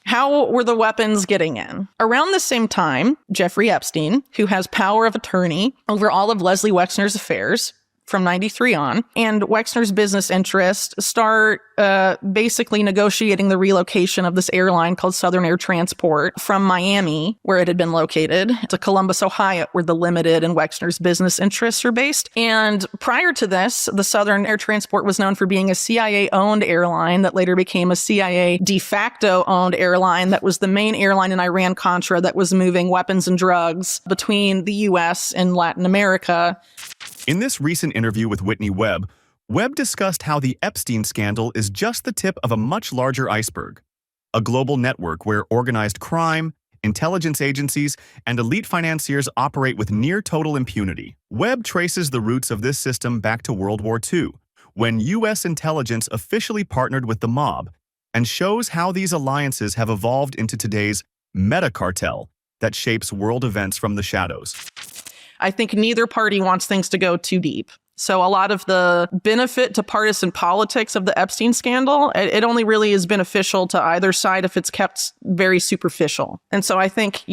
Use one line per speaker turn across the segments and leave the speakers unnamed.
How were the weapons getting in? Around the same time, Jeffrey Epstein, who has power of attorney over all of Leslie Wexner's affairs from 93 on, and Wexner's business interests start basically negotiating the relocation of this airline called Southern Air Transport from Miami, where it had been located, to Columbus, Ohio, where the Limited and Wexner's business interests are based. And prior to this, the Southern Air Transport was known for being a CIA-owned airline that later became a CIA de facto-owned airline that was the main airline in Iran-Contra that was moving weapons and drugs between the U.S. and Latin America.
In this recent interview with Whitney Webb, Webb discussed how the Epstein scandal is just the tip of a much larger iceberg, a global network where organized crime, intelligence agencies, and elite financiers operate with near-total impunity. Webb traces the roots of this system back to World War II, when U.S. intelligence officially partnered with the mob, and shows how these alliances have evolved into today's meta-cartel that shapes world events from the shadows.
I think neither party wants things to go too deep. So a lot of the benefit to partisan politics of the Epstein scandal, it only really is beneficial to either side if it's kept very superficial. And so I think,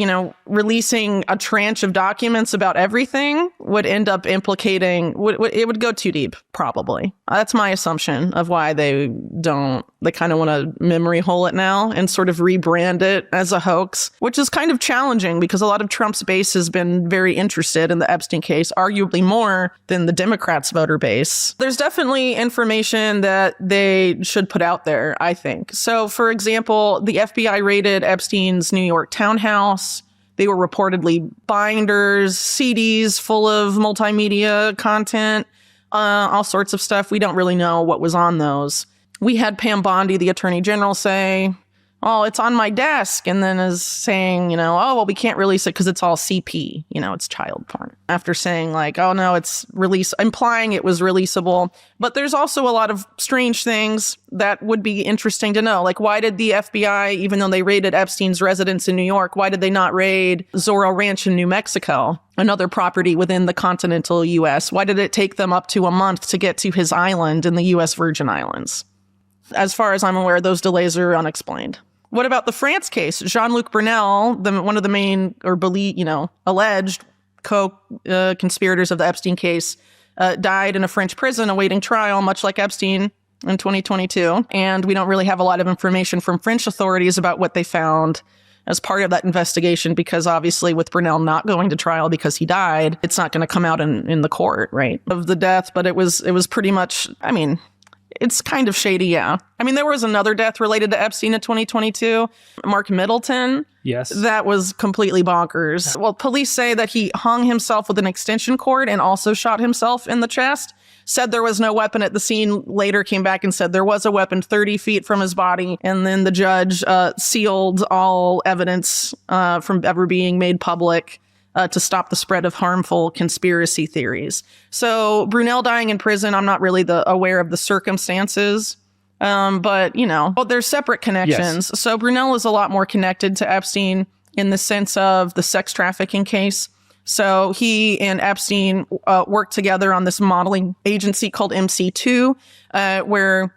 releasing a tranche of documents about everything would end up implicating, it would go too deep, probably. That's my assumption of why they kind of want to memory hole it now and sort of rebrand it as a hoax, which is kind of challenging because a lot of Trump's base has been very interested in the Epstein case, arguably more than the Democrats' voter base. There's definitely information that they should put out there, I think. So, for example, the FBI raided Epstein's New York townhouse. They were reportedly binders, CDs full of multimedia content, all sorts of stuff. We don't really know what was on those. We had Pam Bondi, the attorney general, say, "Oh, it's on my desk," and then is saying, "Oh, well, we can't release it because it's all CP, it's child porn." After saying "Oh no, it's implying it was releasable. But there's also a lot of strange things that would be interesting to know. Like, why did the FBI, even though they raided Epstein's residence in New York, why did they not raid Zorro Ranch in New Mexico, another property within the continental U.S.? Why did it take them up to a month to get to his island in the U.S. Virgin Islands? As far as I'm aware, those delays are unexplained. What about the France case? Jean-Luc Brunel, one of the main alleged co-conspirators of the Epstein case, died in a French prison awaiting trial, much like Epstein in 2022. And we don't really have a lot of information from French authorities about what they found as part of that investigation, because obviously with Brunel not going to trial because he died, it's not going to come out in the court, right, of the death. But it was pretty much, it's kind of shady, yeah. There was another death related to Epstein in 2022, Mark Middleton.
Yes.
That was completely bonkers. Well, police say that he hung himself with an extension cord and also shot himself in the chest. Said there was no weapon at the scene, later came back and said there was a weapon 30 feet from his body. And then the judge sealed all evidence from ever being made public to stop the spread of harmful conspiracy theories. So Brunel dying in prison, I'm not really aware of the circumstances. But, there's separate connections. Yes. So Brunel is a lot more connected to Epstein in the sense of the sex trafficking case. So he and Epstein worked together on this modeling agency called MC2, where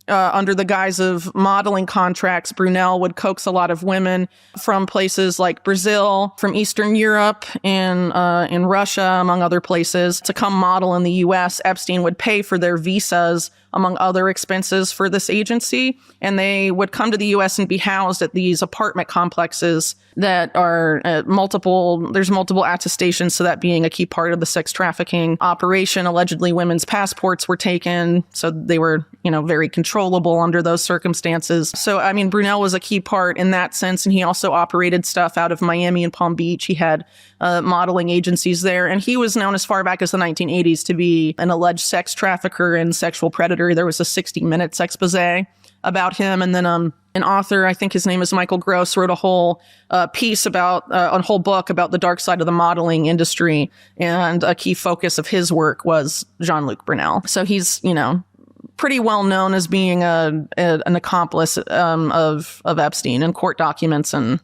under the guise of modeling contracts, Brunel would coax a lot of women from places like Brazil, from Eastern Europe, and in Russia, among other places, to come model in the U.S. Epstein would pay for their visas, among other expenses, for this agency, and they would come to the U.S. and be housed at these apartment complexes that are there's multiple attestations to that being a key part of the sex trafficking operation. Allegedly, women's passports were taken, so they were, very controllable under those circumstances. So, Brunel was a key part in that sense, and he also operated stuff out of Miami and Palm Beach. He had modeling agencies there, and he was known as far back as the 1980s to be an alleged sex trafficker and sexual predator. There was a 60 Minutes expose about him, and then an author, I think his name is Michael Gross, wrote a whole piece about a whole book about the dark side of the modeling industry, and a key focus of his work was Jean-Luc Brunel. So he's, pretty well known as being an accomplice of Epstein in court documents and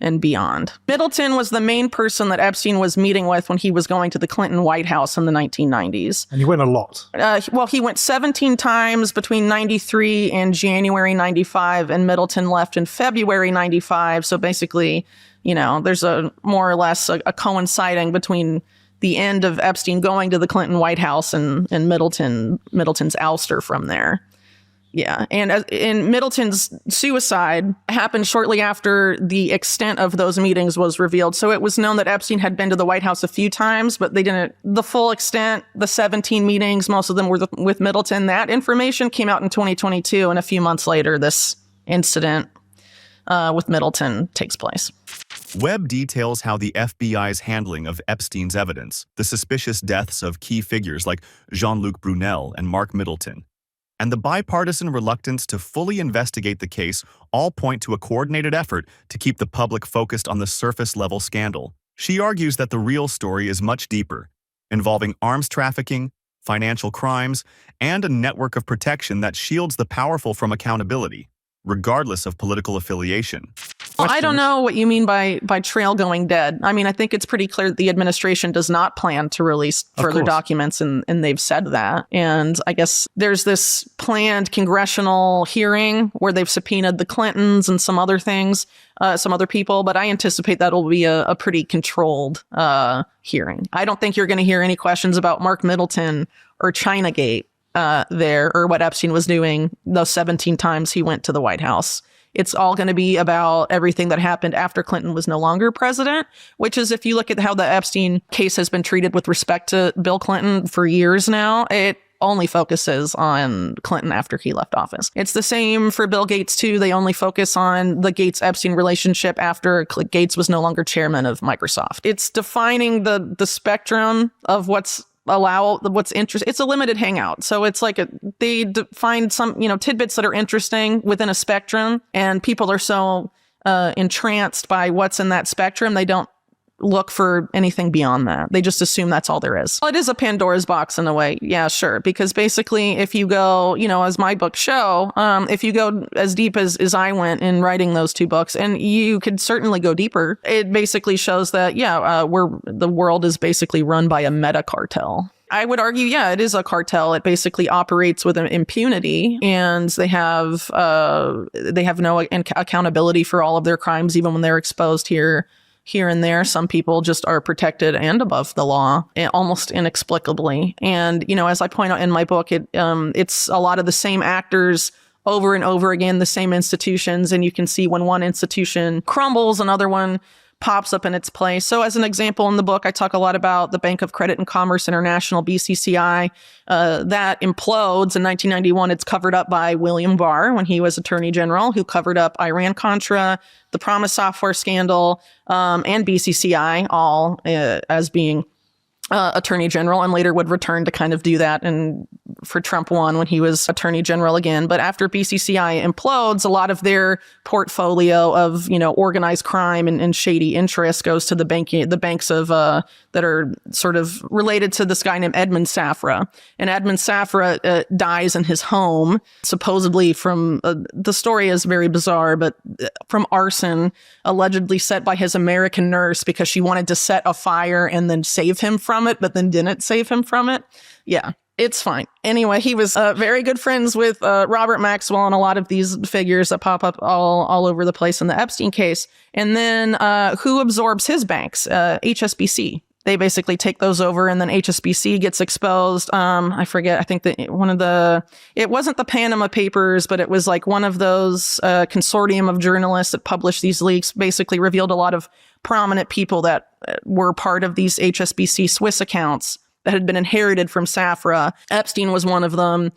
and beyond. Middleton was the main person that Epstein was meeting with when he was going to the Clinton White House in the 1990s.
And he went a lot.
Well, he went 17 times between 93 and January 95, and Middleton left in February 95. So basically, there's a more or less a coinciding between the end of Epstein going to the Clinton White House and Middleton's ouster from there. Yeah. And Middleton's suicide happened shortly after the extent of those meetings was revealed. So it was known that Epstein had been to the White House a few times, but they didn't, the full extent, the 17 meetings, most of them were with Middleton. That information came out in 2022. And a few months later, this incident with Middleton takes place.
Webb details how the FBI's handling of Epstein's evidence, the suspicious deaths of key figures like Jean-Luc Brunel and Mark Middleton, and the bipartisan reluctance to fully investigate the case all point to a coordinated effort to keep the public focused on the surface-level scandal. She argues that the real story is much deeper, involving arms trafficking, financial crimes, and a network of protection that shields the powerful from accountability, regardless of political affiliation.
Well, I don't know what you mean by trail going dead. I mean, I think it's pretty clear that the administration does not plan to release further documents, and they've said that. And I guess there's this planned congressional hearing where they've subpoenaed the Clintons and some other things, some other people, but I anticipate that'll be a pretty controlled hearing. I don't think you're going to hear any questions about Mark Middleton or Chinagate there, or what Epstein was doing those 17 times he went to the White House. It's all going to be about everything that happened after Clinton was no longer president, which is, if you look at how the Epstein case has been treated with respect to Bill Clinton for years now, it only focuses on Clinton after he left office. It's the same for Bill Gates, too. They only focus on the Gates-Epstein relationship after Gates was no longer chairman of Microsoft. It's defining the spectrum of what's interesting. It's a limited hangout. So it's like they find some, tidbits that are interesting within a spectrum, and people are so entranced by what's in that spectrum, they don't look for anything beyond that. They just assume that's all there is. Well, it is a Pandora's box in a way. Yeah, sure. Because basically, if you go, as my books show, if you go as deep as I went in writing those two books, and you could certainly go deeper, it basically shows that, the world is basically run by a meta-cartel. I would argue, it is a cartel. It basically operates with an impunity, and they have no accountability for all of their crimes, even when they're exposed here and there. Some people just are protected and above the law, almost inexplicably. And, as I point out in my book, it's a lot of the same actors over and over again, the same institutions. And you can see when one institution crumbles, another one pops up in its place. So as an example in the book, I talk a lot about the Bank of Credit and Commerce International, BCCI, that implodes in 1991. It's covered up by William Barr when he was Attorney General, who covered up Iran-Contra, the Promise Software scandal, and BCCI, all as being Attorney General, and later would return to kind of do that and for Trump 1 when he was Attorney General again. But after BCCI implodes, a lot of their portfolio of, organized crime and shady interests goes to the banks of that are sort of related to this guy named Edmund Safra. And Edmund Safra dies in his home, supposedly from, the story is very bizarre, but from arson allegedly set by his American nurse because she wanted to set a fire and then save him from it, but then didn't save him from it. Yeah, it's fine. Anyway, he was very good friends with Robert Maxwell and a lot of these figures that pop up all over the place in the Epstein case. And then who absorbs his banks? HSBC. They basically take those over, and then HSBC gets exposed. I forget. I think that it wasn't the Panama Papers, but it was like one of those consortium of journalists that published these leaks, basically revealed a lot of prominent people that were part of these HSBC Swiss accounts that had been inherited from Safra. Epstein was one of them.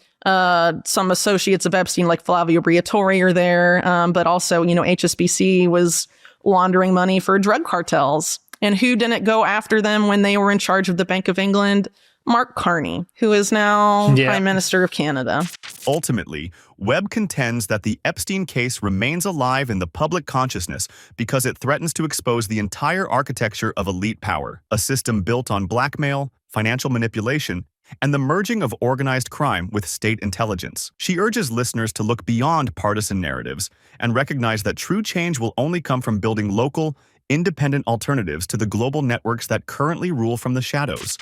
Some associates of Epstein, like Flavio Briatore, are there. But also, HSBC was laundering money for drug cartels. And who didn't go after them when they were in charge of the Bank of England? Mark Carney, who is now Prime Minister of Canada.
Ultimately, Webb contends that the Epstein case remains alive in the public consciousness because it threatens to expose the entire architecture of elite power, a system built on blackmail, financial manipulation, and the merging of organized crime with state intelligence. She urges listeners to look beyond partisan narratives and recognize that true change will only come from building local, independent alternatives to the global networks that currently rule from the shadows.